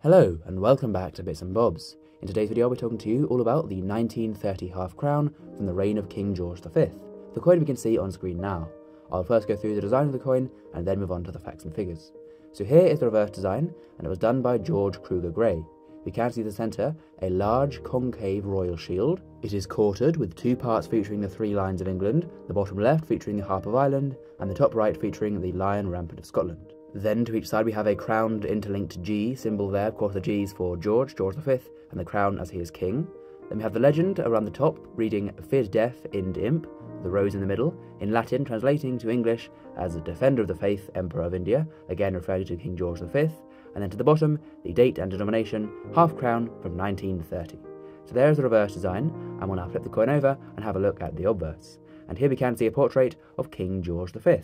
Hello and welcome back to Bits and Bobs. In today's video I'll be talking to you all about the 1930 half crown from the reign of King George V. The coin we can see on screen now. I'll first go through the design of the coin and then move on to the facts and figures. So here is the reverse design, and it was done by George Kruger Gray. We can see the centre, a large concave royal shield. It is quartered with two parts featuring the three lions of England, the bottom left featuring the harp of Ireland, and the top right featuring the lion rampant of Scotland. Then to each side we have a crowned interlinked G symbol there. Of course the G is for George V, and the crown as he is king. Then we have the legend around the top reading Fid Def Ind Imp, the rose in the middle, in Latin translating to English as Defender of the Faith, Emperor of India, again referring to King George V. And then to the bottom, the date and denomination, half crown from 1930. So there's the reverse design, and we'll now flip the coin over and have a look at the obverse. And here we can see a portrait of King George V.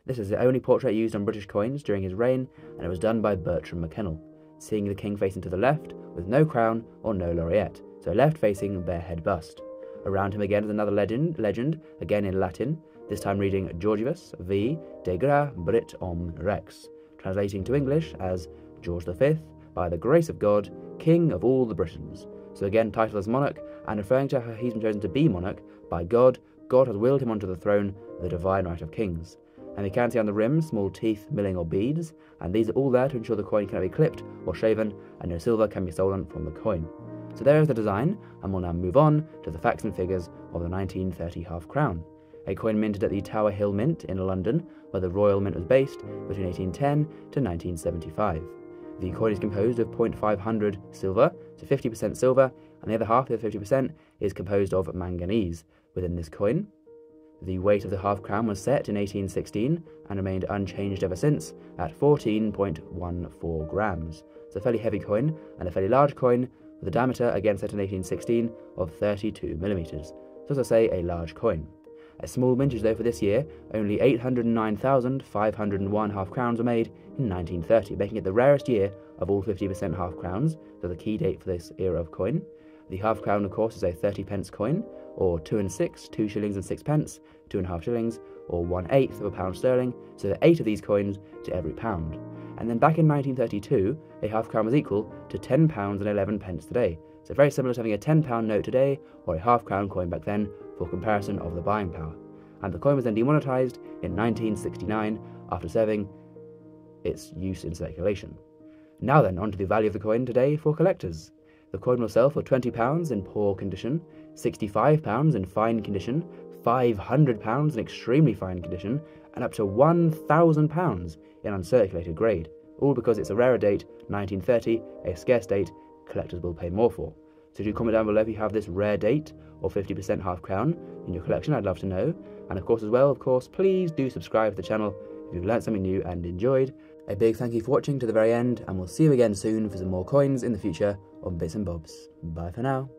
This is the only portrait used on British coins during his reign, and it was done by Bertram McKennell, seeing the king facing to the left with no crown or no laureate, so left facing bare head bust. Around him again is another legend, again in Latin, this time reading Georgius V. de gra Brit Om Rex, translating to English as George V, by the grace of God, King of all the Britons. So again titled as monarch, and referring to how he's been chosen to be monarch by God. God has willed him onto the throne, the divine right of kings. And we can see on the rim small teeth, milling or beads, and these are all there to ensure the coin cannot be clipped or shaven, and no silver can be stolen from the coin. So there is the design, and we'll now move on to the facts and figures of the 1930 half crown. A coin minted at the Tower Hill Mint in London, where the Royal Mint was based between 1810 to 1975. The coin is composed of 0.500 silver, so 50% silver, and the other half, the other 50%, is composed of manganese within this coin. The weight of the half crown was set in 1816 and remained unchanged ever since at 14.14 grams. It's a fairly heavy coin and a fairly large coin with a diameter, again set in 1816, of 32 millimeters. So as I say, a large coin. A small mintage though for this year, only 809,501 half crowns were made in 1930, making it the rarest year of all 50% half crowns, so the key date for this era of coin. The half crown, of course, is a 30p coin, or 2 and 6, 2 shillings and 6p, 2.5 shillings, or 1/8 of a pound sterling, so there are 8 of these coins to every pound. And then back in 1932, a half crown was equal to £10 and 11p today. So very similar to having a £10 note today, or a half crown coin back then, for comparison of the buying power. And the coin was then demonetised in 1969 after serving its use in circulation. Now then, on to the value of the coin today for collectors. The coin will sell for £20 in poor condition, £65 in fine condition, £500 in extremely fine condition, and up to £1,000 in uncirculated grade, all because it's a rarer date, 1930, a scarce date, collectors will pay more for. So do comment down below if you have this rare date or 50% half crown in your collection, I'd love to know. And of course please do subscribe to the channel if you've learnt something new and enjoyed. A big thank you for watching to the very end, and we'll see you again soon for some more coins in the future on Bits and Bobs. Bye for now.